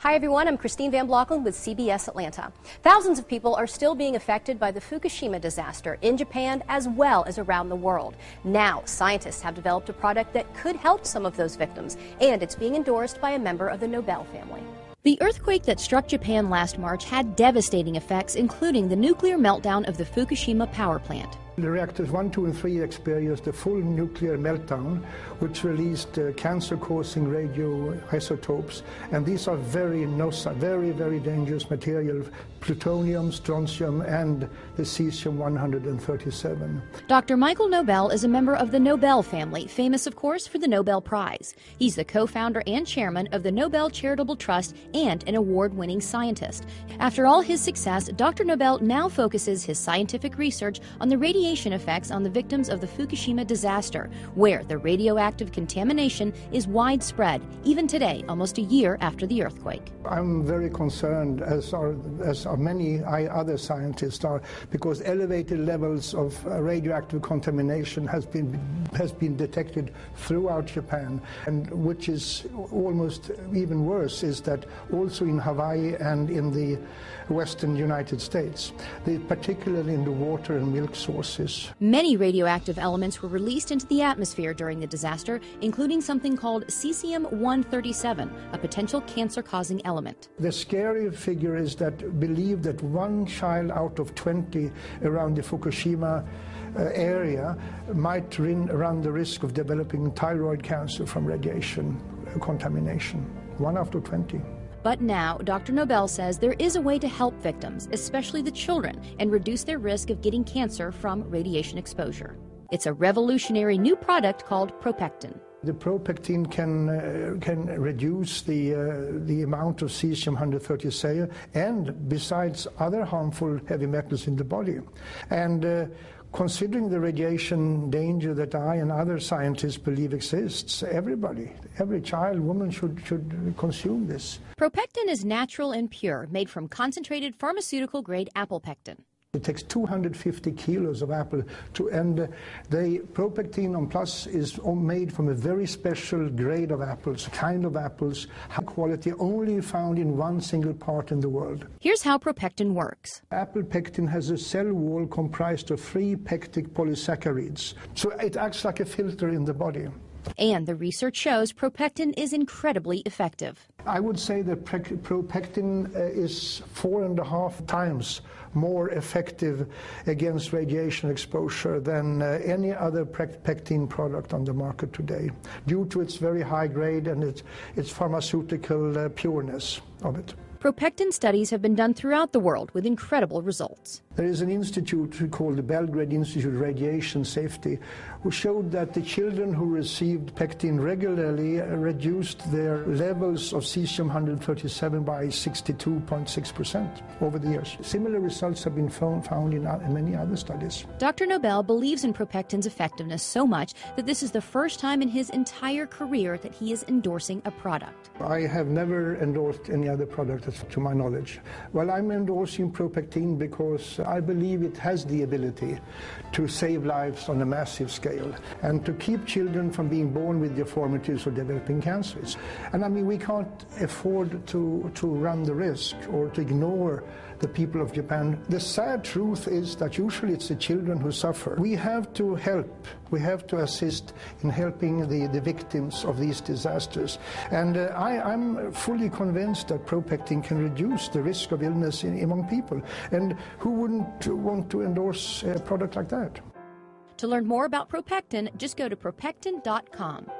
Hi everyone, I'm Christine Van Blocken with CBS Atlanta. Thousands of people are still being affected by the Fukushima disaster in Japan as well as around the world. Now, scientists have developed a product that could help some of those victims, and it's being endorsed by a member of the Nobel family. The earthquake that struck Japan last March had devastating effects, including the nuclear meltdown of the Fukushima power plant. The reactors 1, 2, and 3 experienced a full nuclear meltdown, which released cancer-causing radioisotopes, and these are very dangerous materials: plutonium, strontium, and the cesium-137. Dr. Michael Nobel is a member of the Nobel family, famous, of course, for the Nobel Prize. He's the co-founder and chairman of the Nobel Charitable Trust and an award-winning scientist. After all his success, Dr. Nobel now focuses his scientific research on the radiation effects on the victims of the Fukushima disaster, where the radioactive contamination is widespread, even today, almost a year after the earthquake. I'm very concerned, as are many other scientists are, because elevated levels of radioactive contamination has been detected throughout Japan, and which is almost even worse is that also in Hawaii and in the western United States, particularly in the water and milk sources. Many radioactive elements were released into the atmosphere during the disaster, including something called cesium-137, a potential cancer-causing element. The scary figure is that believe that 1 child out of 20 around the Fukushima area might run the risk of developing thyroid cancer from radiation contamination. 1 out of 20. But now, Dr. Nobel says there is a way to help victims, especially the children, and reduce their risk of getting cancer from radiation exposure. It's a revolutionary new product called ProPectin. The ProPectin can reduce the amount of cesium-137 and besides other harmful heavy metals in the body. And considering the radiation danger that I and other scientists believe exists, every child, woman should consume this. ProPectin is natural and pure, made from concentrated pharmaceutical-grade apple pectin. It takes 250 kilos of apple and the ProPectin on Plus is made from a very special grade of apples, kind of apples, high quality, only found in one single part in the world. Here's how ProPectin works. Apple pectin has a cell wall comprised of 3 pectic polysaccharides, so it acts like a filter in the body. And the research shows ProPectin is incredibly effective. I would say that ProPectin is 4.5 times more effective against radiation exposure than any other pectin product on the market today, due to its very high grade and its pharmaceutical pureness of it. ProPectin studies have been done throughout the world with incredible results. There is an institute called the Belgrade Institute of Radiation Safety, who showed that the children who received pectin regularly reduced their levels of cesium-137 by 62.6% over the years. Similar results have been found in many other studies. Dr. Nobel believes in ProPectin's effectiveness so much that this is the first time in his entire career that he is endorsing a product. I have never endorsed any other product to my knowledge. Well, I'm endorsing ProPectin because I believe it has the ability to save lives on a massive scale and to keep children from being born with deformities or developing cancers. And I mean, we can't afford to run the risk or to ignore the people of Japan. The sad truth is that usually it's the children who suffer. We have to help. We have to assist in helping the victims of these disasters. And I'm fully convinced that ProPectin can reduce the risk of illness among people. And who wouldn't want to endorse a product like that? To learn more about ProPectin, just go to ProPectin.com.